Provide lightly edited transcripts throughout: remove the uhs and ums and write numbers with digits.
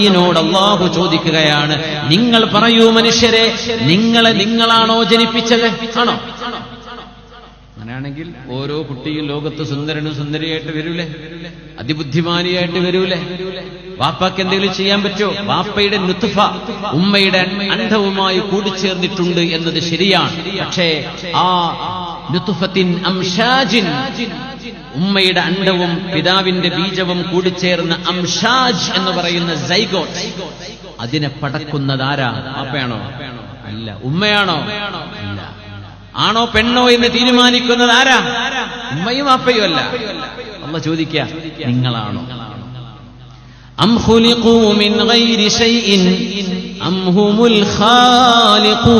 ോട് അല്ലാഹു ചോദിക്കുകയാണ്, നിങ്ങൾ പറയൂ മനുഷ്യരെ, നിങ്ങളാണോ ജനിപ്പിച്ചത്? ആണോ? അങ്ങനെയാണെങ്കിൽ ഓരോ കുട്ടിയും ലോകത്ത് സുന്ദരനും സുന്ദരിയായിട്ട് വരൂലേ? അതിബുദ്ധിമാനിയായിട്ട് വരൂലേ? വാപ്പയ്ക്ക് എന്തെങ്കിലും ചെയ്യാൻ പറ്റുമോ? വാപ്പയുടെ നുത്ഫ ഉമ്മയുടെ അണ്ഡവുമായി കൂടിച്ചേർന്നിട്ടുണ്ട് എന്നത് ശരിയാണ്. പക്ഷേ ആ നുത്ഫത്തിൻ അംഷാജിൻ, ഉമ്മയുടെ അണ്ഡവും പിതാവിന്റെ ബീജവും കൂടിച്ചേർന്ന അംഷാജ് എന്ന് പറയുന്ന സൈഗോട്ട്, അതിനെ പടക്കുന്നതാരാ? വാപ്പയാണോ? അല്ല. ഉമ്മയാണോ? അല്ല. ആണോ പെണ്ണോ എന്ന് തീരുമാനിക്കുന്നത് ആരാ? ഉമ്മയും വാപ്പയും അല്ല. അല്ലാഹു ചോദിക്കുക, നിങ്ങളാണോ? അം ഖുലിഖൂ മിൻ ഗൈരി ശൈഇൻ അം ഹുമുൽ ഖാലിഖൂൻ.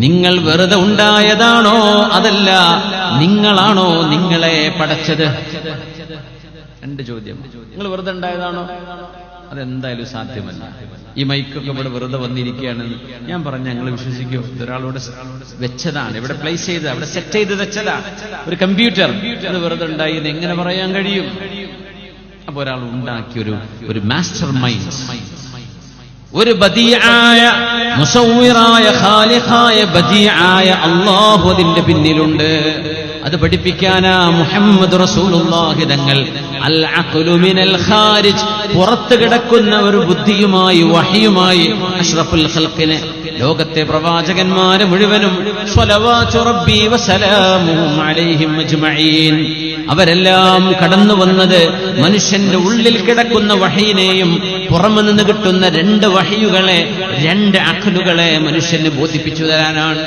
നിങ്ങൾ വെറുതെ ഉണ്ടായതാണോ, അതല്ല നിങ്ങളാണോ നിങ്ങളെ പടച്ചത്? രണ്ട് ചോദ്യം. നിങ്ങൾ വെറുതെ ഉണ്ടായതാണോ? അതെന്തായാലും സാധ്യമല്ല. ഈ മൈക്കൊക്കെ ഇവിടെ വെറുതെ വന്നിരിക്കുകയാണെന്ന് ഞാൻ പറഞ്ഞ ഞങ്ങൾ വിശ്വസിക്കൂ? ഒരാളോട് വെച്ചതാണ്, ഇവിടെ പ്ലേസ് ചെയ്ത്, അവിടെ സെറ്റ് ചെയ്ത് വെച്ചതാ ഒരു കമ്പ്യൂട്ടർ. അത് വെറുതെ ഉണ്ടായി എന്ന് എങ്ങനെ പറയാൻ കഴിയും? അപ്പൊ ഒരാൾ ഉണ്ടാക്കിയ ഒരു മാസ്റ്റർ മൈൻഡ്, ഒരു ബദീആയ മുസവ്വിറായ ഖാലിഖായ ബദീആയ അല്ലാഹു അതിന്റെ പിന്നിലുണ്ട്. അത് പഠിപ്പിക്കാനാ മുഹമ്മദ് റസൂലുള്ളാഹി തങ്ങൾ അൽ അഖ്ലു മിനൽ ഖാരിജ്, പുറത്ത് കിടക്കുന്ന ഒരു ബുദ്ധിയുമായി വഹയുമായി അഷ്റഫുൽ ഖൽഖിനെ, ലോകത്തെ പ്രവാചകന്മാരെ മുഴുവനും സ്വലവാതു റബ്ബി വസലാമുഹു അലൈഹിം അജ്മഈൻ, അവരെല്ലാം കടന്നു വന്നത് മനുഷ്യന്റെ ഉള്ളിൽ കിടക്കുന്ന വഹയിനെയും പുറമെ നിന്ന് കിട്ടുന്ന രണ്ട് വഹയുകളെ, രണ്ട് അഖ്ലുകളെ മനുഷ്യന് ബോധിപ്പിച്ചു തരാനാണ്.